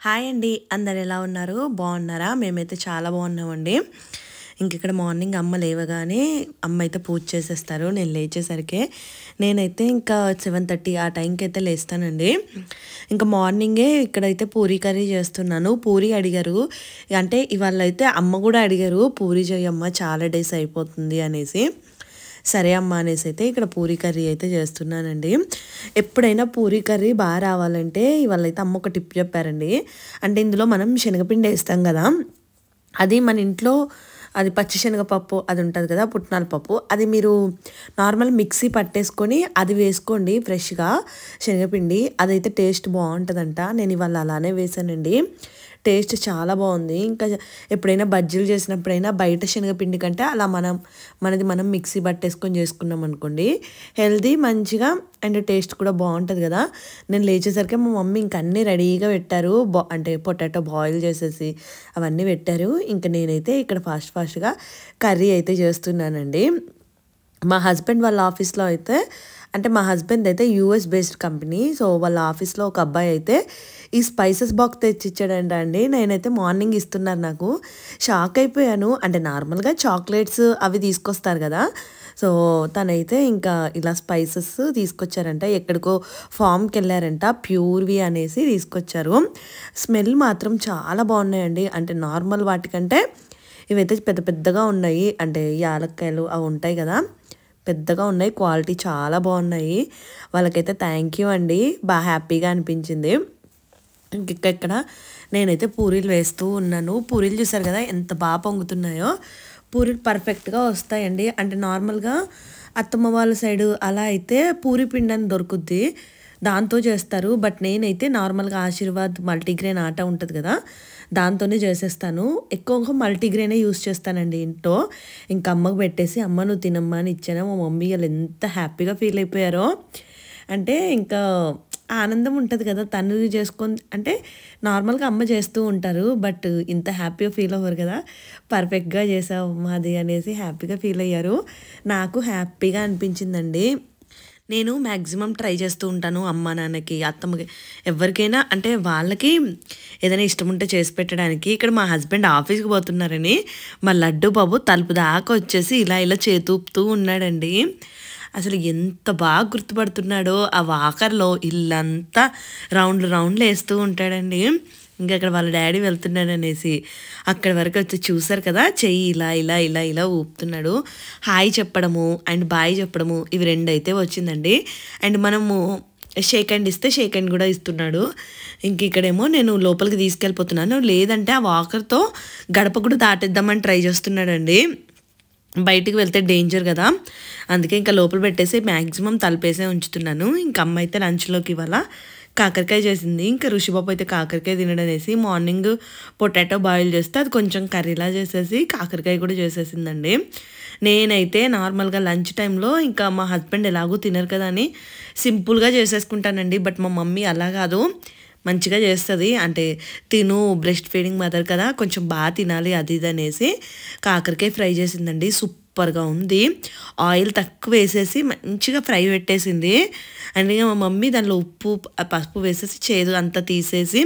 Hi అండి, అందరు ఎలా ఉన్నారు? బాగున్నారా? మేమైతే చాలా బాగున్నామండి. ఇక్కడ మార్నింగ్ అమ్మ లేవగానే అమ్మ అయితే పూజ చేసేస్తారు. నేను లేచేసరికి నేనైతే ఇంకా 7:30 ఆ టైంకి అయితే లేస్తానండి. ఇంకా మార్నింగే ఇక్కడైతే పూరీ కర్రీ చేస్తున్నాను. పూరీ అడిగారు, అంటే ఇవాళ అయితే అమ్మ కూడా అడిగారు, పూరీ చేయమ్మ చాలా డేస్ అయిపోతుంది అనేసి. సరే అమ్మ అనేసి అయితే ఇక్కడ పూరీ కర్రీ అయితే చేస్తున్నానండి. ఎప్పుడైనా పూరీ కర్రీ బాగా రావాలంటే ఇవాళైతే అమ్మ ఒక టిప్ చెప్పారండి. అంటే ఇందులో మనం శనగపిండి వేస్తాం కదా, అది మన ఇంట్లో అది పచ్చిశనగపప్పు అది ఉంటుంది కదా, పుట్నాల పప్పు, అది మీరు నార్మల్ మిక్సీ పట్టేసుకొని అది వేసుకోండి ఫ్రెష్గా శనగపిండి. అదైతే టేస్ట్ బాగుంటుందంట. నేను ఇవాళ అలానే వేసానండి, టేస్ట్ చాలా బాగుంది. ఇంకా ఎప్పుడైనా బజ్జీలు చేసినప్పుడైనా బయట శనగపిండి కంటే అలా మనం మిక్సీ పట్టేసుకొని చేసుకున్నాం అనుకోండి, హెల్దీ మంచిగా అండ్ టేస్ట్ కూడా బాగుంటుంది కదా. నేను లేచేసరికి మా మమ్మీ ఇంక అన్నీ రెడీగా పెట్టారు, అంటే పొటాటో బాయిల్ చేసేసి అవన్నీ పెట్టారు. ఇంకా నేనైతే ఇక్కడ ఫాస్ట్గా కర్రీ అయితే చేస్తున్నానండి. మా హస్బెండ్ వాళ్ళ ఆఫీస్లో అయితే, అంటే మా హస్బెండ్ అయితే యూఎస్ బేస్డ్ కంపెనీ, సో వాళ్ళ ఆఫీస్లో ఒక అబ్బాయి అయితే ఈ స్పైసెస్ బాక్స్ తెచ్చిచ్చాడంట అండి. నేనైతే మార్నింగ్ ఇస్తున్నారు, నాకు షాక్ అయిపోయాను. అంటే నార్మల్గా చాక్లెట్స్ అవి తీసుకొస్తారు కదా, సో తనైతే ఇంకా ఇలా స్పైసెస్ తీసుకొచ్చారంట. ఎక్కడికో ఫామ్కి వెళ్ళారంట, ప్యూర్వి అనేసి తీసుకొచ్చారు. స్మెల్ మాత్రం చాలా బాగున్నాయండి. అంటే నార్మల్ వాటికంటే ఇవైతే పెద్ద పెద్దగా ఉన్నాయి, అంటే యాలక్కాయలు అవి ఉంటాయి కదా, పెద్దగా ఉన్నాయి, క్వాలిటీ చాలా బాగున్నాయి. వాళ్ళకైతే థ్యాంక్ యూ అండి, బాగా హ్యాపీగా అనిపించింది. ఇక్కడ నేనైతే పూరీలు వేస్తూ ఉన్నాను. పూరీలు చూసారు కదా ఎంత బాగా పొంగుతున్నాయో, పూరీలు పర్ఫెక్ట్గా వస్తాయండి. అంటే నార్మల్గా అత్తమ్మ వాళ్ళ సైడు అలా అయితే పూరి పిండి అని దొరుకుద్ది, దాంతో చేస్తారు. బట్ నేనైతే నార్మల్గా ఆశీర్వాద్ మల్టీగ్రెయిన్ ఆట ఉంటుంది కదా, దాంతోనే చేసేస్తాను. ఎక్కువగా మల్టీగ్రెయినే యూస్ చేస్తానండి ఇంట్లో. ఇంకా అమ్మకు పెట్టేసి అమ్మ నువ్వు తినమ్మా అని ఇచ్చాను. మా మమ్మీ వాళ్ళు ఎంత హ్యాపీగా ఫీల్ అయిపోయారో, అంటే ఇంకా ఆనందం ఉంటుంది కదా తను చేసుకొని. అంటే నార్మల్గా అమ్మ చేస్తూ ఉంటారు, బట్ ఇంత హ్యాపీగా ఫీల్ అవ్వరు కదా, పర్ఫెక్ట్గా చేసావు మాది అనేసి హ్యాపీగా ఫీల్ అయ్యారు. నాకు హ్యాపీగా అనిపించిందండి. నేను మ్యాక్సిమం ట్రై చేస్తూ ఉంటాను అమ్మ నాన్నకి అత్తమ్మకి ఎవరికైనా, అంటే వాళ్ళకి ఏదైనా ఇష్టం ఉంటే చేసి పెట్టడానికి. ఇక్కడ మా హస్బెండ్ ఆఫీస్కి పోతున్నారని మా లడ్డు బాబు తలుపు దాకా వచ్చేసి ఇలా చేతూపుతూ ఉన్నాడండి. అసలు ఎంత బాగా గుర్తుపడుతున్నాడో, ఆ వాకర్లో ఇల్లంతా రౌండ్లు వేస్తూ ఉంటాడండి. ఇంకా అక్కడ వాళ్ళ డాడీ వెళ్తున్నాడు అనేసి అక్కడి వరకు వచ్చి చూసారు కదా, చెయ్యి ఇలా ఊపుతున్నాడు. హాయ్ చెప్పడము అండ్ బాయ్ చెప్పడము ఇవి రెండు అయితే వచ్చిందండి. అండ్ మనము షేక్ హ్యాండ్ ఇస్తే షేక్ హ్యాండ్ కూడా ఇస్తున్నాడు. ఇక్కడేమో నేను లోపలికి తీసుకెళ్ళిపోతున్నాను, లేదంటే ఆ వాకర్తో గడప కూడా దాటేద్దామని ట్రై చేస్తున్నాడండి. బయటికి వెళ్తే డేంజర్ కదా, అందుకే ఇంకా లోపల పెట్టేసి మ్యాక్సిమం తలుపేసే ఉంచుతున్నాను. ఇంకా అమ్మ అయితే లంచ్లోకి ఇవాళ కాకరకాయ చేసింది. ఇంకా ఋషిబాబు అయితే కాకరకాయ తినడనేసి మార్నింగ్ పొటాటో బాయిల్ చేస్తే అది కొంచెం కర్రీలా చేసేసి కాకరకాయ కూడా చేసేసిందండి. నేనైతే నార్మల్గా లంచ్ టైంలో ఇంకా మా హస్బెండ్ ఎలాగో తినరు కదా అని సింపుల్గా చేసేసుకుంటానండి. బట్ మా మమ్మీ అలా కాదు, మంచిగా చేస్తుంది. అంటే తిను బ్రెస్ట్ ఫీడింగ్ మదర్ కదా, కొంచెం బాగా తినాలి అది ఇది అనేసి కాకరకాయ ఫ్రై చేసిందండి. సూపర్గా ఉంది. ఆయిల్ తక్కువ వేసేసి మంచిగా ఫ్రై పెట్టేసింది. అండ్ మా మమ్మీ దానిలో ఉప్పు పసుపు వేసేసి చేదు అంతా తీసేసి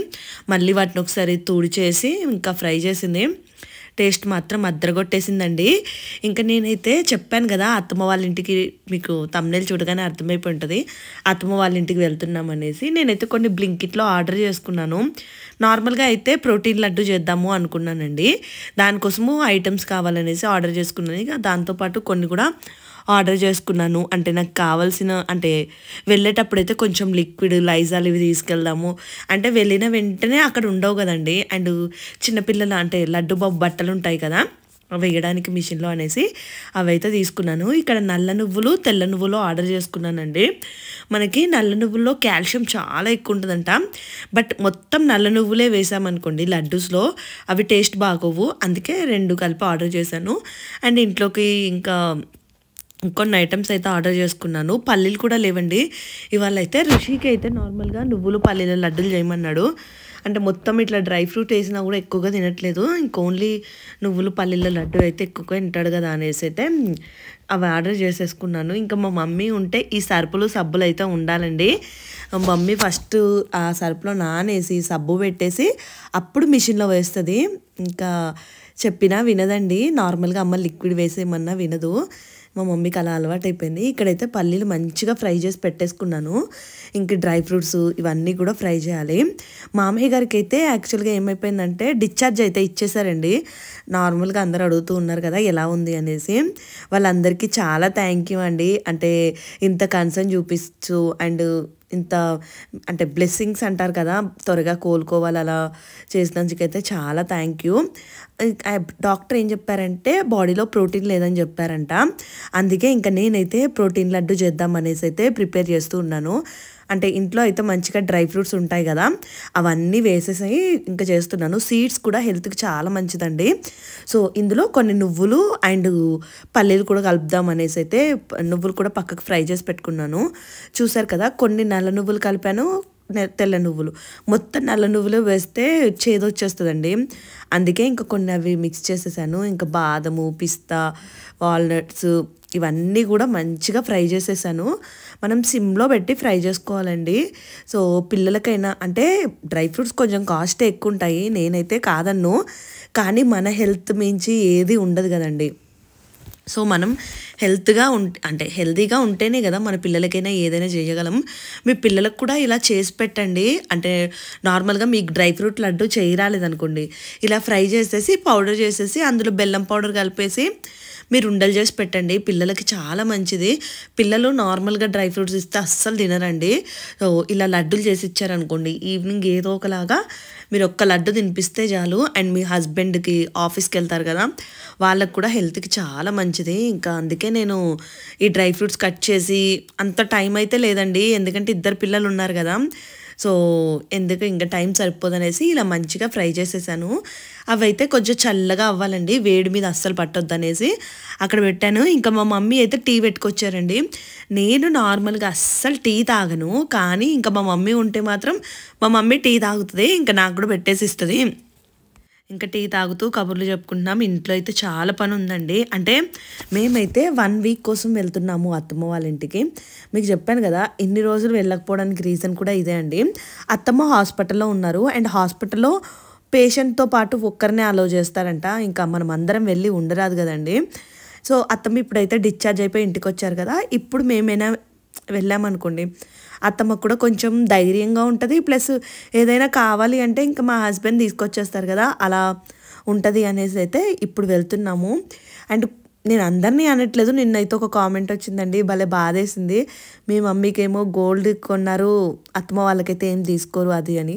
మళ్ళీ వాటిని ఒకసారి తుడిచేసి ఇంకా ఫ్రై చేసింది. టేస్ట్ మాత్రం అద్దరగొట్టేసిందండి. ఇంకా నేనైతే చెప్పాను కదా అత్తమ్మ వాళ్ళ ఇంటికి, మీకు తమ్నెల్ చూడగానే అర్థమైపోయి ఉంటుంది అత్తమ్మ వాళ్ళ ఇంటికి వెళ్తున్నాం అనేసి. నేనైతే కొన్ని బ్లింకిట్లో ఆర్డర్ చేసుకున్నాను. నార్మల్గా అయితే ప్రోటీన్ లడ్డు చేద్దాము అనుకున్నానండి, దానికోసము ఐటమ్స్ కావాలనేసి ఆర్డర్ చేసుకున్నాను. ఇక దాంతోపాటు కొన్ని కూడా ఆర్డర్ చేసుకున్నాను. అంటే నాకు కావాల్సిన, అంటే వెళ్ళేటప్పుడైతే కొంచెం లిక్విడ్ లైజాల్ ఇవి తీసుకెళ్దాము, అంటే వెళ్ళిన వెంటనే అక్కడ ఉండవు కదండి. అండ్ చిన్నపిల్లలు అంటే లడ్డు బాబు బట్టలు ఉంటాయి కదా వేయడానికి మిషన్లో అనేసి అవైతే తీసుకున్నాను. ఇక్కడ నల్ల నువ్వులు తెల్ల నువ్వులు ఆర్డర్ చేసుకున్నానండి. మనకి నల్ల నువ్వుల్లో కాల్షియం చాలా ఎక్కువ ఉంటుందంట, బట్ మొత్తం నల్ల నువ్వులే వేసామనుకోండి లడ్డూస్లో అవి టేస్ట్ బాగోవు, అందుకే రెండు కలిపి ఆర్డర్ చేశాను. అండ్ ఇంట్లోకి ఇంకా కొన్ని ఐటమ్స్ అయితే ఆర్డర్ చేసుకున్నాను. పల్లీలు కూడా లేవండి ఇవాళ అయితే. రిషికి అయితే నార్మల్గా నువ్వులు పల్లీల లడ్డూలు చేయమన్నాడు, అంటే మొత్తం ఇట్లా డ్రై ఫ్రూట్ వేసినా కూడా ఎక్కువగా తినట్లేదు. ఇంక ఓన్లీ నువ్వులు పల్లీల లడ్డు అయితే ఎక్కువగా తింటాడు కదా అనేసి అయితే అవి ఆర్డర్ చేసేసుకున్నాను. ఇంకా మా మమ్మీ ఉంటే ఈ సరుపులు సబ్బులు అయితే ఉండాలండి. మమ్మీ ఫస్ట్ ఆ సరుపులో నానేసి సబ్బు పెట్టేసి అప్పుడు మిషన్లో వేస్తుంది. ఇంకా చెప్పినా వినదండి. నార్మల్గా అమ్మ లిక్విడ్ వేసేయమన్నా వినదు. మా మమ్మీకి అలా అలవాటు అయిపోయింది. ఇక్కడైతే పల్లీలు మంచిగా ఫ్రై చేసి పెట్టేసుకున్నాను. ఇంక డ్రై ఫ్రూట్స్ ఇవన్నీ కూడా ఫ్రై చేయాలి. మామయ్య గారికి అయితే యాక్చువల్గా ఏమైపోయిందంటే డిశ్చార్జ్ అయితే ఇచ్చేసారండి. నార్మల్గా అందరూ అడుగుతూ ఉన్నారు కదా ఎలా ఉంది అనేసి. వాళ్ళందరికీ చాలా థ్యాంక్ యూ అండి. అంటే ఇంత కన్సర్న్ చూపిస్తూ అండ్ ఇంత అంటే బ్లెస్సింగ్స్ అంటారు కదా, త్వరగా కోలుకోవాలి అలా చేసినందుకైతే చాలా థ్యాంక్ యూ. డాక్టర్ ఏం చెప్పారంటే బాడీలో ప్రోటీన్ లేదని చెప్పారంట. అందుకే ఇంకా నేనైతే ప్రోటీన్ లడ్డు చేద్దాం అనేసి అయితే ప్రిపేర్ చేస్తూ ఉన్నాను. అంటే ఇంట్లో అయితే మంచిగా డ్రై ఫ్రూట్స్ ఉంటాయి కదా, అవన్నీ వేసేసి ఇంకా చేస్తున్నాను. సీడ్స్ కూడా హెల్త్కి చాలా మంచిదండి. సో ఇందులో కొన్ని నువ్వులు అండ్ పల్లీలు కూడా కలుపుదాం అనేసి అయితే నువ్వులు కూడా పక్కకు ఫ్రై చేసి పెట్టుకున్నాను. చూసారు కదా, కొన్ని నల్ల నువ్వులు కలిపాను, తెల్ల నువ్వులు. మొత్తం నల్ల నువ్వులు వేస్తే చేదు వచ్చేస్తుందండి. అందుకే ఇంకా కొన్ని అవి మిక్స్ చేసేసాను. ఇంకా బాదము, పిస్తా, వాల్నట్స్ ఇవన్నీ కూడా మంచిగా ఫ్రై చేసేసాను. మనం సిమ్లో పెట్టి ఫ్రై చేసుకోవాలండి. సో పిల్లలకైనా అంటే డ్రై ఫ్రూట్స్ కొంచెం కాస్ట్ ఎక్కువ ఉంటాయి, నేనైతే కాదన్ను. కానీ మన హెల్త్ మించి ఏది ఉండదు కదండి. సో మనం హెల్తీగా ఉంటేనే కదా మన పిల్లలకైనా ఏదైనా చేయగలం. మీ పిల్లలకు కూడా ఇలా చేసి పెట్టండి. అంటే నార్మల్గా మీకు డ్రై ఫ్రూట్ లడ్డు చేయరాలేదనుకోండి, ఇలా ఫ్రై చేసేసి పౌడర్ చేసేసి అందులో బెల్లం పౌడర్ కలిపేసి మీరు ఉండలు చేసి పెట్టండి. పిల్లలకి చాలా మంచిది. పిల్లలు నార్మల్గా డ్రై ఫ్రూట్స్ ఇస్తే అస్సలు తినరండి. సో ఇలా లడ్డూలు చేసి ఇచ్చారనుకోండి, ఈవినింగ్ ఏదో ఒకలాగా మీరు ఒక్క లడ్డు తినిపిస్తే చాలు. అండ్ మీ హస్బెండ్కి ఆఫీస్కి వెళ్తారు కదా, వాళ్ళకు కూడా హెల్త్కి చాలా మంచిది. ఇంకా అందుకే నేను ఈ డ్రై ఫ్రూట్స్ కట్ చేసి అంత టైం అయితే లేదండి, ఎందుకంటే 2 పిల్లలు ఉన్నారు కదా. సో ఎందుకు ఇంకా టైం సరిపోదనేసి ఇలా మంచిగా ఫ్రై చేసేసాను. అవైతే కొంచెం చల్లగా అవ్వాలండి, వేడి మీద అస్సలు పట్టొద్దు అనేసి అక్కడ పెట్టాను. ఇంకా మా మమ్మీ అయితే టీ పెట్టుకొచ్చారండి. నేను నార్మల్గా అస్సలు టీ తాగను, కానీ ఇంకా మా మమ్మీ ఉంటే మాత్రం మా మమ్మీ టీ తాగుతుంది, ఇంకా నాకు కూడా పెట్టేసి ఇస్తుంది. ఇంకా టీ తాగుతూ కబుర్లు చెప్పుకుంటున్నాం. ఇంట్లో అయితే చాలా పని ఉందండి. అంటే మేమైతే 1 వీక్ కోసం వెళ్తున్నాము అత్తమ్మ వాళ్ళ ఇంటికి. మీకు చెప్పాను కదా, ఇన్ని రోజులు వెళ్ళకపోవడానికి రీజన్ కూడా ఇదే అండి. అత్తమ్మ హాస్పిటల్లో ఉన్నారు అండ్ హాస్పిటల్లో పేషెంట్తో పాటు ఒక్కరినే అలౌ చేస్తారంట. ఇంకా మనం అందరం వెళ్ళి ఉండరాదు కదండి. సో అత్తమ్మ ఇప్పుడైతే డిశ్చార్జ్ అయిపోయి ఇంటికి వచ్చారు కదా, ఇప్పుడు మేమైనా వెళ్ళామనుకోండి అత్తమ్మకు కూడా కొంచెం ధైర్యంగా ఉంటుంది. ప్లస్ ఏదైనా కావాలి అంటే ఇంకా మా హస్బెండ్ తీసుకొచ్చేస్తారు కదా, అలా ఉంటుంది అనేసి అయితే ఇప్పుడు వెళ్తున్నాము. అండ్ నేను అందరినీ అనట్లేదు, నిన్నైతే ఒక కామెంట్ వచ్చిందండి, భలే బాధేసింది. మీ మమ్మీకేమో గోల్డ్ కొన్నారు, అత్తమ్మ వాళ్ళకైతే ఏం తీసుకోరు అది అని.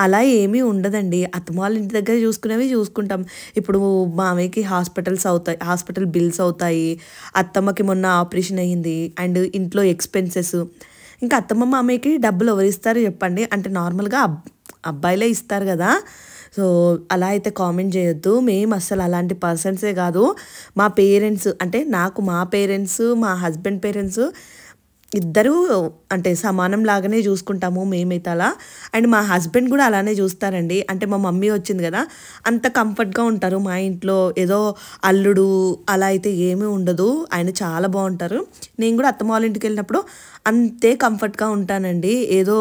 అలా ఏమీ ఉండదండి. అత్తమ్మ వాళ్ళ ఇంటి దగ్గర చూసుకునేవి చూసుకుంటాం. ఇప్పుడు మామయ్యకి హాస్పిటల్ బిల్స్ అవుతాయి, అత్తమ్మకి మొన్న ఆపరేషన్ అయ్యింది, అండ్ ఇంట్లో ఎక్స్పెన్సెస్. ఇంకా అత్తమ్మ మామయ్యకి డబ్బులు ఎవరు ఇస్తారు చెప్పండి? అంటే నార్మల్గా అబ్బాయిలే ఇస్తారు కదా. సో అలా అయితే కామెంట్ చేయొద్దు. మేము అస్సలు అలాంటి పర్సన్సే కాదు. మా పేరెంట్స్ అంటే నాకు మా పేరెంట్స్, మా హస్బెండ్ పేరెంట్స్ ఇద్దరు అంటే సమానం లాగానే చూసుకుంటాము మేమైతే అలా. అండ్ మా హస్బెండ్ కూడా అలానే చూస్తారండి. అంటే మా మమ్మీ వచ్చింది కదా, అంత కంఫర్ట్గా ఉంటారు మా ఇంట్లో. ఏదో అల్లుడు అలా అయితే ఏమీ ఉండదు, ఆయన చాలా బాగుంటారు. నేను కూడా అత్తమ్మ వాళ్ళ ఇంటికి వెళ్ళినప్పుడు అంతే కంఫర్ట్గా ఉంటానండి. ఏదో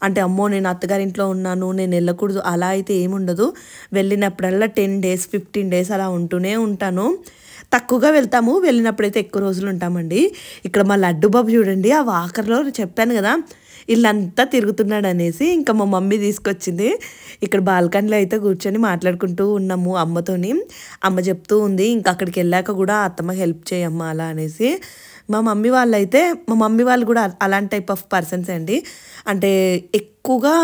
అంటే అమ్మో నేను అత్తగారింట్లో ఉన్నాను, నేను వెళ్ళకూడదు అలా అయితే ఏముండదు. వెళ్ళినప్పుడల్లా 10 days 15 days అలా ఉంటూనే ఉంటాను. తక్కువగా వెళ్తాము, వెళ్ళినప్పుడైతే ఎక్కువ రోజులు ఉంటామండి. ఇక్కడ మా లడ్డు బాబు చూడండి, ఆ వాకర్లో చెప్పాను కదా ఇల్లంతా తిరుగుతున్నాడు అనేసి, ఇంకా మా మమ్మీ తీసుకొచ్చింది. ఇక్కడ బాల్కనీలో అయితే కూర్చొని మాట్లాడుకుంటూ ఉన్నాము అమ్మతోని. అమ్మ చెప్తూ ఉంది ఇంకా అక్కడికి వెళ్ళాక కూడా అత్తమ్మ హెల్ప్ చేయమ్మ అలా అనేసి. మా మమ్మీ వాళ్ళు కూడా అలాంటి టైప్ ఆఫ్ పర్సన్స్ అండి. అంటే ఎక్కువగా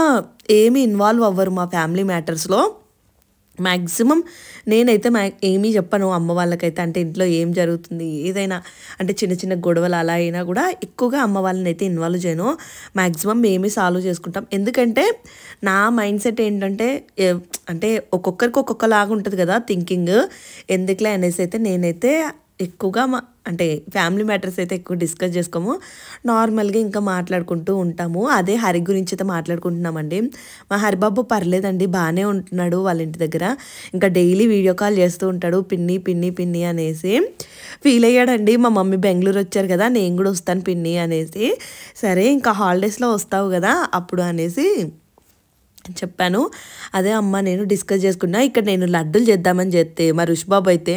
ఏమీ ఇన్వాల్వ్ అవ్వరు మా ఫ్యామిలీ మ్యాటర్స్లో. మ్యాక్సిమం నేనైతే ఏమీ చెప్పను అమ్మ వాళ్ళకైతే. అంటే ఇంట్లో ఏం జరుగుతుంది ఏదైనా అంటే చిన్న చిన్న గొడవలు అలా అయినా కూడా ఎక్కువగా అమ్మ వాళ్ళని అయితే ఇన్వాల్వ్ చేయను. మ్యాక్సిమం మేమే సాల్వ్ చేసుకుంటాం. ఎందుకంటే నా మైండ్ సెట్ ఏంటంటే అంటే ఒక్కొక్కరికి ఒక్కొక్కలాగా ఉంటుంది కదా థింకింగ్. ఎందుకులే అనేసి అయితే నేనైతే ఎక్కువగా అంటే ఫ్యామిలీ మ్యాటర్స్ అయితే ఎక్కువ డిస్కస్ చేసుకోము. నార్మల్గా ఇంకా మాట్లాడుకుంటూ ఉంటాము. అదే హరి గురించి అయితే మాట్లాడుకుంటున్నామండి. మా హరిబాబు పర్లేదండి, బాగానే ఉంటున్నాడు వాళ్ళ ఇంటి దగ్గర. ఇంకా డైలీ వీడియో కాల్ చేస్తూ ఉంటాడు, పిన్ని పిన్ని పిన్ని అనేసి. ఫీల్ అయ్యాడండి, మా మమ్మీ బెంగళూరు వచ్చారు కదా, నేను కూడా వస్తాను పిన్ని అనేసి. సరే ఇంకా హాలిడేస్లో వస్తావు కదా అప్పుడు అనేసి చెప్పాను. అదే అమ్మ నేను డిస్కస్ చేసుకున్నా. ఇక్కడ నేను లడ్డూలు చేద్దామని చెప్తే మా రుషిబాబు అయితే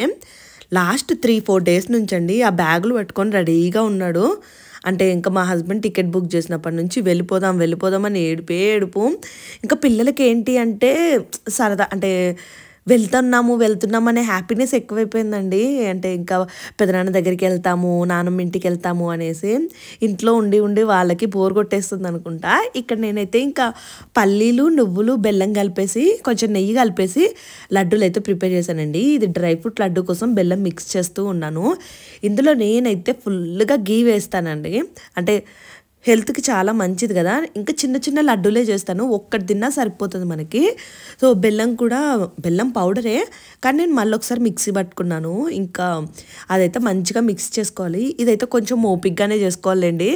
లాస్ట్ 3-4 డేస్ నుంచి అండి ఆ బ్యాగులు పట్టుకొని రెడీగా ఉన్నాడు. అంటే ఇంకా మా హస్బెండ్ టికెట్ బుక్ చేసినప్పటి నుంచి వెళ్ళిపోదాం అని ఏడుపు. ఇంకా పిల్లలకి ఏంటి అంటే సరదా, అంటే వెళ్తున్నాము అనే హ్యాపీనెస్ ఎక్కువైపోయిందండి. అంటే ఇంకా పెదనాన్న దగ్గరికి వెళ్తాము, నాన్నమ్మ ఇంటికి వెళ్తాము అనేసి ఇంట్లో ఉండి వాళ్ళకి బోర్ కొట్టేస్తుంది అనుకుంటా. ఇక్కడ నేనైతే ఇంకా పల్లీలు, నువ్వులు, బెల్లం కలిపేసి కొంచెం నెయ్యి కలిపేసి లడ్డూలు అయితే ప్రిపేర్ చేశానండి. ఇది డ్రై ఫ్రూట్ లడ్డు కోసం బెల్లం మిక్స్ చేస్తూ ఉన్నాను. ఇందులో నేనైతే ఫుల్గా గీ వేస్తానండి. అంటే హెల్త్కి చాలా మంచిది కదా. ఇంకా చిన్న లడ్డూలే చేస్తాను, ఒక్కటి తిన్నా సరిపోతుంది మనకి. సో బెల్లం పౌడరే, కానీ నేను మళ్ళీ ఒకసారి మిక్సీ పట్టుకున్నాను. ఇంకా అదైతే మంచిగా మిక్స్ చేసుకోవాలి. ఇదైతే కొంచెం ఓపిక్గానే చేసుకోవాలండి.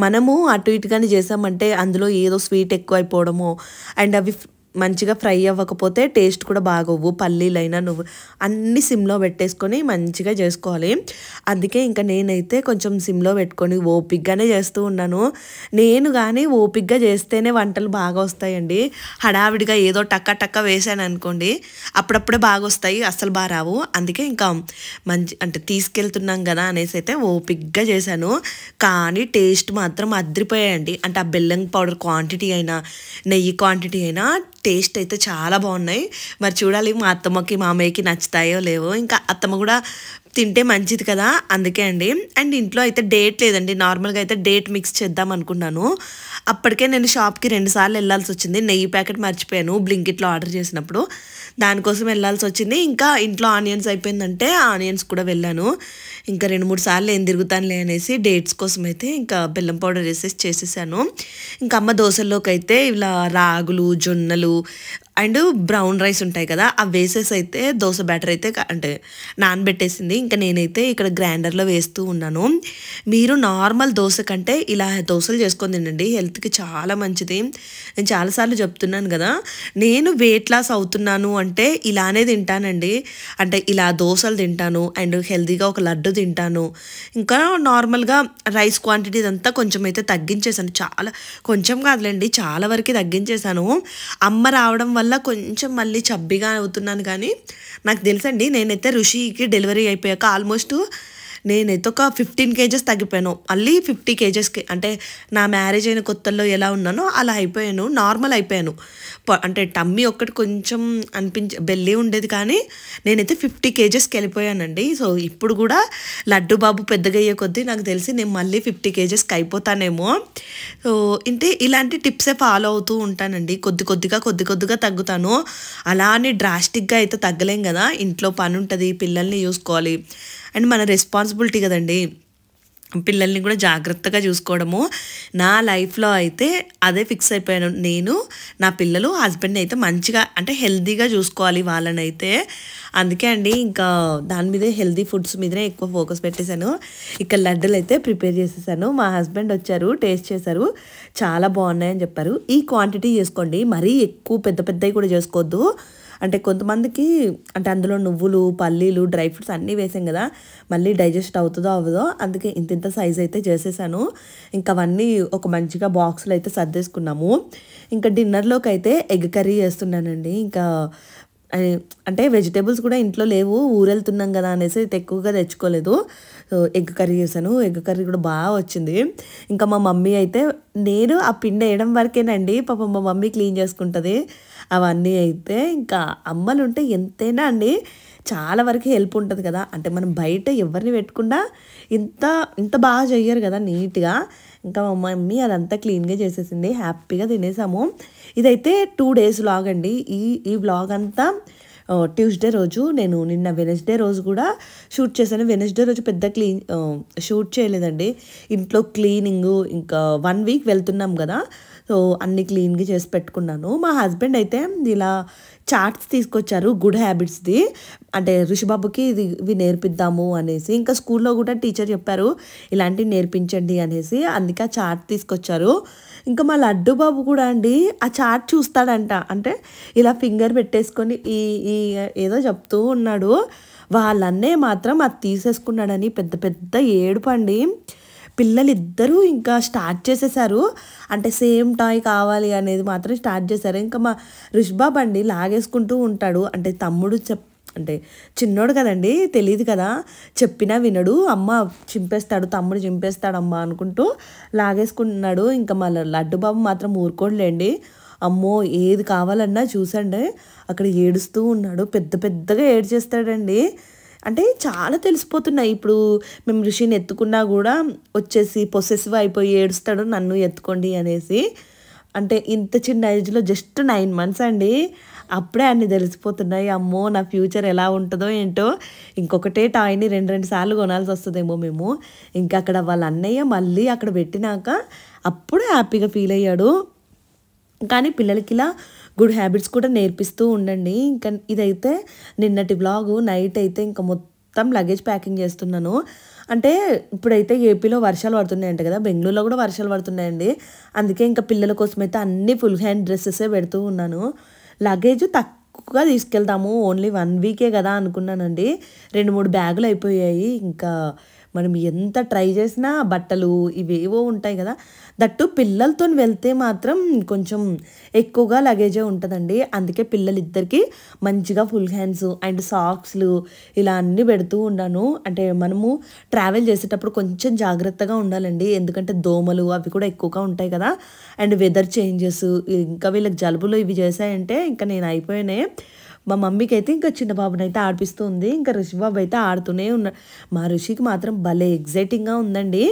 మనము అటు ఇటుగానే చేసామంటే అందులో ఏదో స్వీట్ ఎక్కువ అయిపోవడము, అండ్ అవి మంచిగా ఫ్రై అవ్వకపోతే టేస్ట్ కూడా బాగోవు. పల్లీలైనా నువ్వు అన్నీ సిమ్లో పెట్టేసుకొని మంచిగా చేసుకోవాలి. అందుకే ఇంకా నేనైతే కొంచెం సిమ్లో పెట్టుకొని ఓపిక్గానే చేస్తూ ఉన్నాను. నేను కానీ ఓపిక్గా చేస్తేనే వంటలు బాగా వస్తాయండి. హడావిడిగా ఏదో టక్క వేసాను అనుకోండి, అప్పుడప్పుడే బాగా వస్తాయి, అస్సలు బాగా రావు. అందుకే ఇంకా అంటే తీసుకెళ్తున్నాం కదా అనేసి అయితే ఓపిక్గా చేశాను. కానీ టేస్ట్ మాత్రం అదిరిపోయాయండి. అంటే ఆ బెల్లం పౌడర్ క్వాంటిటీ అయినా, నెయ్యి క్వాంటిటీ అయినా టేస్ట్ అయితే చాలా బాగున్నాయి. మరి చూడాలి మా అత్తమ్మకి మామయ్యకి నచ్చుతాయో లేవో. ఇంకా అత్తమ్మ కూడా తింటే మంచిది కదా, అందుకే అండి. అండ్ ఇంట్లో అయితే డేట్ లేదండి. నార్మల్గా అయితే డేట్ మిక్స్ చేద్దాం అనుకున్నాను. అప్పటికే నేను షాప్కి 2 సార్లు వెళ్ళాల్సి వచ్చింది. నెయ్యి ప్యాకెట్ మర్చిపోయాను బ్లింకిట్లో ఆర్డర్ చేసినప్పుడు, దానికోసం వెళ్ళాల్సి వచ్చింది. ఇంకా ఇంట్లో ఆనియన్స్ అయిపోయిందంటే ఆనియన్స్ కూడా వెళ్ళాను. ఇంకా 2-3 సార్లు ఏం తిరుగుతానులే అనేసి డేట్స్ కోసం అయితే ఇంకా బెల్లం పౌడర్ వేసేసి చేసేసాను. ఇంకా అమ్మ దోశల్లోకి అయితే ఇలా రాగులు, జొన్నలు అండ్ బ్రౌన్ రైస్ ఉంటాయి కదా, అవి వేసేసి అయితే దోశ బ్యాటర్ అయితే అంటే నానబెట్టేసింది. ఇంకా నేనైతే ఇక్కడ గ్రైండర్లో వేస్తూ ఉన్నాను. మీరు నార్మల్ దోశ కంటే ఇలా దోశలు చేసుకొని తినండి, హెల్త్కి చాలా మంచిది. నేను చాలాసార్లు చెప్తున్నాను కదా, నేను వెయిట్ లాస్ అవుతున్నాను అంటే ఇలానే తింటానండి. అంటే ఇలా దోశలు తింటాను అండ్ హెల్తీగా ఒక లడ్డు తింటాను. ఇంకా నార్మల్గా రైస్ క్వాంటిటీ అంతా కొంచెం అయితే తగ్గించేసాను. చాలా కొంచెం కాదులేండి, చాలా వరకు తగ్గించేసాను. అమ్మ రావడం వల్ల కొంచెం మళ్ళీ చబ్బిగా అవుతున్నాను. కానీ నాకు తెలుసండి, నేనైతే ఋషికి డెలివరీ అయిపోయాక ఆల్మోస్ట్ నేనైతే ఒక 15 kgs తగ్గిపోయాను. మళ్ళీ 50 kgsకి, అంటే నా మ్యారేజ్ అయిన కొత్తల్లో ఎలా ఉన్నానో అలా అయిపోయాను, నార్మల్ అయిపోయాను. అంటే టమ్మీ ఒక్కటి కొంచెం బెల్లి ఉండేది, కానీ నేనైతే 50 kgsకి వెళ్ళిపోయానండి. సో ఇప్పుడు కూడా లడ్డు బాబు పెద్దగా అయ్యే కొద్దీ నాకు తెలిసి నేను మళ్ళీ 50 kgsకి అయిపోతానేమో. సో అంటే ఇలాంటి టిప్సే ఫాలో అవుతూ ఉంటానండి. కొద్ది కొద్దిగా తగ్గుతాను. అలా అని డ్రాస్టిక్గా అయితే తగ్గలేం కదా, ఇంట్లో పని ఉంటుంది, పిల్లల్ని చూసుకోవాలి, అండ్ మన రెస్పాన్సిబిలిటీ కదండి పిల్లల్ని కూడా జాగ్రత్తగా చూసుకోవడము. నా లైఫ్లో అయితే అదే ఫిక్స్ అయిపోయాను. నేను, నా పిల్లలు, హస్బెండ్ని అయితే మంచిగా అంటే హెల్తీగా చూసుకోవాలి వాళ్ళని అయితే. అందుకే అండి ఇంకా దాని మీదే, హెల్తీ ఫుడ్స్ మీదనే ఎక్కువ ఫోకస్ పెట్టేశాను. ఇక్కడ లడ్డూలు అయితే ప్రిపేర్ చేసేసాను. మా హస్బెండ్ వచ్చారు, టేస్ట్ చేశారు, చాలా బాగున్నాయని చెప్పారు. ఈ క్వాంటిటీ చేసుకోండి, మరీ ఎక్కువ పెద్దవి కూడా చేసుకోవద్దు. అంటే కొంతమందికి అంటే అందులో నువ్వులు, పల్లీలు, డ్రై ఫ్రూట్స్ అన్నీ వేసాం కదా, మళ్ళీ డైజెస్ట్ అవుతుందో అవ్వదో, అందుకే ఇంత సైజ్ అయితే చేసేసాను. ఇంకా అవన్నీ ఒక మంచిగా బాక్స్లో అయితే సర్దేసుకున్నాము. ఇంకా డిన్నర్లోకి అయితే ఎగ్ కర్రీ చేస్తున్నానండి. ఇంకా అంటే వెజిటేబుల్స్ కూడా ఇంట్లో లేవు, ఊరెళ్తున్నాం కదా అనేసి ఎక్కువగా తెచ్చుకోలేదు. ఎగ్ కర్రీ చేశాను. ఎగ్ కర్రీ కూడా బాగా వచ్చింది. ఇంకా మా మమ్మీ అయితే, నేను ఆ పిండి వేయడం వరకేనండి, పాపం మా మమ్మీ క్లీన్ చేసుకుంటుంది అవన్నీ. అయితే ఇంకా అమ్మలు ఉంటే ఎంతైనా అండి చాలా వరకు హెల్ప్ ఉంటుంది కదా. అంటే మనం బయట ఎవరిని పెట్టుకున్నా ఇంత బాగా చెయ్యరు కదా నీట్గా. ఇంకా మా మమ్మీ అదంతా క్లీన్గా చేసేసింది, హ్యాపీగా తినేసాము. ఇదైతే 2 days వ్లాగ్ అండి. ఈ వ్లాగ్ అంతా ట్యూస్డే రోజు, నేను నిన్న వెనస్డే రోజు కూడా షూట్ చేశాను. వెనస్డే రోజు పెద్ద షూట్ చేయలేదండి, ఇంట్లో క్లీనింగ్. ఇంకా 1 week వెళ్తున్నాం కదా, సో అన్నీ క్లీన్గా చేసి పెట్టుకున్నాను. మా హస్బెండ్ అయితే ఇలా చార్ట్స్ తీసుకొచ్చారు గుడ్ హ్యాబిట్స్ది, అంటే ఋషిబాబుకి ఇవి నేర్పిద్దాము అనేసి. ఇంకా స్కూల్లో కూడా టీచర్ చెప్పారు ఇలాంటివి నేర్పించండి అనేసి, అందుకే ఆ చార్ట్ తీసుకొచ్చారు. ఇంకా మా లడ్డు బాబు కూడా అండి ఆ చార్ట్ చూస్తాడంట, అంటే ఇలా ఫింగర్ పెట్టేసుకొని ఈ ఈ ఏదో చెప్తూ ఉన్నాడు. వాళ్ళన్నే మాత్రం అది తీసేసుకున్నాడని పెద్ద పెద్ద ఏడుపండి. పిల్లలిద్దరూ ఇంకా స్టార్ట్ చేసేసారు, అంటే సేమ్ టాయ్ కావాలి అనేది మాత్రం స్టార్ట్ చేశారు. ఇంకా మా ఋషిబాబు అండి లాగేసుకుంటూ ఉంటాడు, అంటే తమ్ముడు అంటే చిన్నోడు కదండి, తెలియదు కదా, చెప్పినా వినడు. అమ్మ చింపేస్తాడు, తమ్ముడు చింపేస్తాడు అమ్మ అనుకుంటూ లాగేసుకుంటున్నాడు. ఇంకా మా లడ్డు బాబు మాత్రం ఊరుకోడులేండి, అమ్మో ఏది కావాలన్నా చూసండి అక్కడ ఏడుస్తూ ఉన్నాడు, పెద్ద పెద్దగా ఏడ్చేస్తాడండి. అంటే చాలా తెలిసిపోతున్నాయి. ఇప్పుడు మేము ఋషిని ఎత్తుకున్నా కూడా వచ్చేసి పొసెసివ్ అయిపోయి ఏడుస్తాడు నన్ను ఎత్తుకోండి అనేసి. అంటే ఇంత చిన్న ఏజ్లో జస్ట్ 9 months అండి, అప్పుడే అన్నీ తెలిసిపోతున్నాయి. అమ్మో నా ఫ్యూచర్ ఎలా ఉంటుందో ఏంటో, ఇంకొకటే టాయ్ని 2 సార్లు కొనాల్సి వస్తుందేమో మేము. ఇంకా అక్కడ వాళ్ళ అన్నయ్య మళ్ళీ అక్కడ పెట్టినాక అప్పుడే హ్యాపీగా ఫీల్ అయ్యాడు. కానీ పిల్లలకి ఇలా గుడ్ హ్యాబిట్స్ కూడా నేర్పిస్తూ ఉండండి. ఇంకా ఇదైతే నిన్నటి వ్లాగు. నైట్ అయితే ఇంకా మొత్తం లగేజ్ ప్యాకింగ్ చేస్తున్నాను. అంటే ఇప్పుడైతే ఏపీలో వర్షాలు పడుతున్నాయంట కదా, బెంగళూరులో కూడా వర్షాలు పడుతున్నాయండి. అందుకే ఇంకా పిల్లల కోసం అయితే అన్ని ఫుల్ హ్యాండ్ డ్రెస్సెసే పెడుతూ ఉన్నాను. లగేజ్ తక్కువగా తీసుకెళ్తాము, ఓన్లీ 1 వీకే కదా అనుకున్నానండి. 2-3 బ్యాగులు అయిపోయాయి. ఇంకా మనం ఎంత ట్రై చేసినా బట్టలు ఇవేవో ఉంటాయి కదా, దట్టు పిల్లలతో వెళ్తే మాత్రం కొంచెం ఎక్కువగా లగేజే ఉంటుందండి. అందుకే పిల్లలిద్దరికి మంచిగా ఫుల్ హ్యాండ్స్ అండ్ సాక్స్లు ఇలా అన్నీ పెడుతూ ఉన్నాను. అంటే మనము ట్రావెల్ చేసేటప్పుడు కొంచెం జాగ్రత్తగా ఉండాలండి, ఎందుకంటే దోమలు అవి కూడా ఎక్కువగా ఉంటాయి కదా, అండ్ వెదర్ చేంజెస్. ఇంకా వీళ్ళకి జలుబులు ఇవి చేశాయంటే ఇంకా నేను అయిపోయినాయి. మా మమ్మీకి అయితే ఇంకా చిన్న బాబుని అయితే ఆడిపిస్తుంది, ఇంకా ఋషిబాబు అయితే ఆడుతూనే ఉన్నాడు. మా ఋషికి మాత్రం భలే ఎగ్జైటింగ్గా ఉందండి,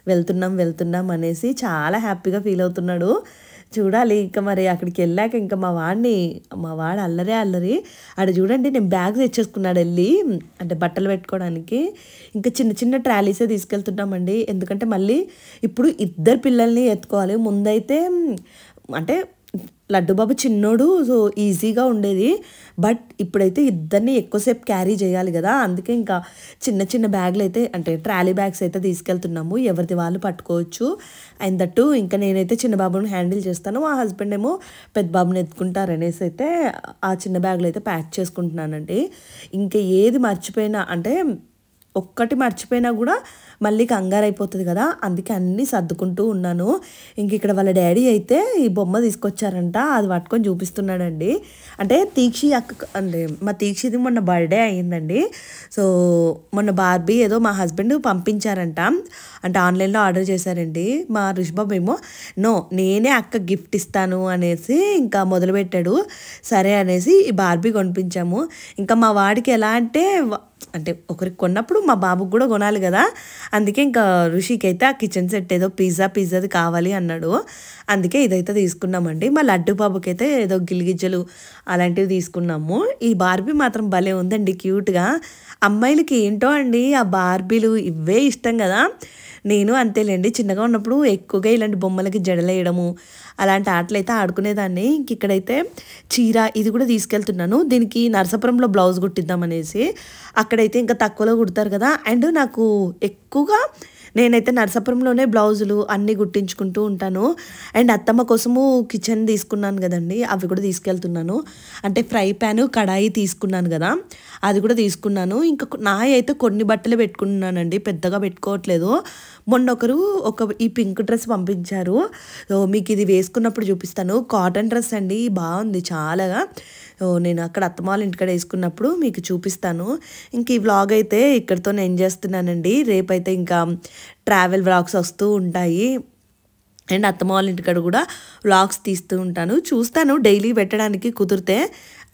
వెళ్తున్నాం అనేసి చాలా హ్యాపీగా ఫీల్ అవుతున్నాడు. చూడాలి ఇంకా మరి అక్కడికి వెళ్ళాక ఇంకా మా వాడు అల్లరి. ఆడ చూడండి నేను బ్యాగ్ తెచ్చేసుకున్నాడు వెళ్ళి, అంటే బట్టలు పెట్టుకోవడానికి. ఇంకా చిన్న చిన్న ట్రాలీసే తీసుకెళ్తున్నామండి, ఎందుకంటే మళ్ళీ ఇప్పుడు 2 పిల్లల్ని ఎత్తుకోవాలి. ముందైతే అంటే లడ్డుబాబు చిన్నోడు, సో ఈజీగా ఉండేది. బట్ ఇప్పుడైతే ఇద్దరిని ఎక్కువసేపు క్యారీ చేయాలి కదా, అందుకే ఇంకా చిన్న చిన్న బ్యాగులు అయితే అంటే ట్రాలీ బ్యాగ్స్ అయితే తీసుకెళ్తున్నాము, ఎవరిది వాళ్ళు పట్టుకోవచ్చు. అండ్ దట్టు ఇంకా నేనైతే చిన్న బాబుని హ్యాండిల్ చేస్తాను, మా హస్బెండ్ ఏమో పెద్ద బాబుని ఎత్తుకుంటారనేసి అయితే ఆ చిన్న బ్యాగులు అయితే ప్యాక్ చేసుకుంటున్నానండి. ఇంకా ఏది మర్చిపోయినా, అంటే ఒక్కటి మర్చిపోయినా కూడా మళ్ళీ కంగారు అయిపోతుంది కదా, అందుకే అన్నీ సర్దుకుంటూ ఉన్నాను. ఇంక ఇక్కడ వాళ్ళ డాడీ అయితే ఈ బొమ్మ తీసుకొచ్చారంట, అది పట్టుకొని చూపిస్తున్నాడండి. అంటే తీక్షి అక్క, అంటే మా తీక్షిది మొన్న బర్త్డే అయ్యిందండి. సో మొన్న బార్బీ ఏదో మా హస్బెండ్ పంపించారంట, అంటే ఆన్లైన్లో ఆర్డర్ చేశారండి. మా ఋషిబాబు ఏమో నేనే అక్క గిఫ్ట్ ఇస్తాను అనేసి ఇంకా మొదలుపెట్టాడు. సరే అనేసి ఈ బార్బీ కొనిపించాము. ఇంకా మా వాడికి ఎలా అంటే ఒకరికి కొన్నప్పుడు మా బాబుకి కూడా కొనాలి కదా, అందుకే ఇంకా ఋషికి అయితే ఆ కిచెన్ సెట్ ఏదో పిజ్జాది కావాలి అన్నాడు, అందుకే ఇదైతే తీసుకున్నామండి. మా లడ్డు బాబుకి అయితే ఏదో గిలిగిజ్జలు అలాంటివి తీసుకున్నాము. ఈ బార్బీ మాత్రం భలే ఉందండి క్యూట్గా. అమ్మాయిలకి ఏంటో అండి ఆ బార్బీలు ఇవే ఇష్టం కదా, నేను అంతేలేండి. చిన్నగా ఉన్నప్పుడు ఎక్కువగా ఇలాంటి బొమ్మలకి జడలేయడము అలాంటి ఆటలు అయితే ఆడుకునేదాన్ని. ఇక్కడైతే చీర ఇది కూడా తీసుకెళ్తున్నాను, దీనికి నరసాపురంలో బ్లౌజ్ కుట్టిద్దామనేసి. అక్కడైతే ఇంకా తక్కువలో కుడతారు కదా, అండ్ నాకు ఎక్కువగా నేనైతే నరసాపురంలోనే బ్లౌజులు అన్నీ కుట్టించుకుంటూ ఉంటాను. అండ్ అత్తమ్మ కోసము కిచెన్ తీసుకున్నాను కదండి, అవి కూడా తీసుకెళ్తున్నాను. అంటే ఫ్రై ప్యాన్ కడాయి తీసుకున్నాను కదా, అది కూడా తీసుకున్నాను. ఇంకా అయితే కొన్ని బట్టలు పెట్టుకున్నానండి, పెద్దగా పెట్టుకోవట్లేదు. మొన్న ఈ పింక్ డ్రెస్ పంపించారు, మీకు ఇది వేసుకున్నప్పుడు చూపిస్తాను. కాటన్ డ్రెస్ అండి, బాగుంది చాలాగా. నేను అక్కడ అత్తమ్మ వాళ్ళ ఇంటికాడ వేసుకున్నప్పుడు మీకు చూపిస్తాను. ఇంక ఈ వ్లాగ్ అయితే ఇక్కడితో నేను చేస్తున్నానండి. రేపైతే ఇంకా ట్రావెల్ వ్లాగ్స్ వస్తూ ఉంటాయి, అండ్ అత్తమ్మ వాళ్ళ ఇంటికాడ కూడా వ్లాగ్స్ తీస్తూ ఉంటాను. చూస్తాను డైలీ పెట్టడానికి కుదిరితే.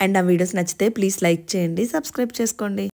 అండ్ ఆ వీడియోస్ నచ్చితే ప్లీజ్ లైక్ చేయండి, సబ్స్క్రైబ్ చేసుకోండి.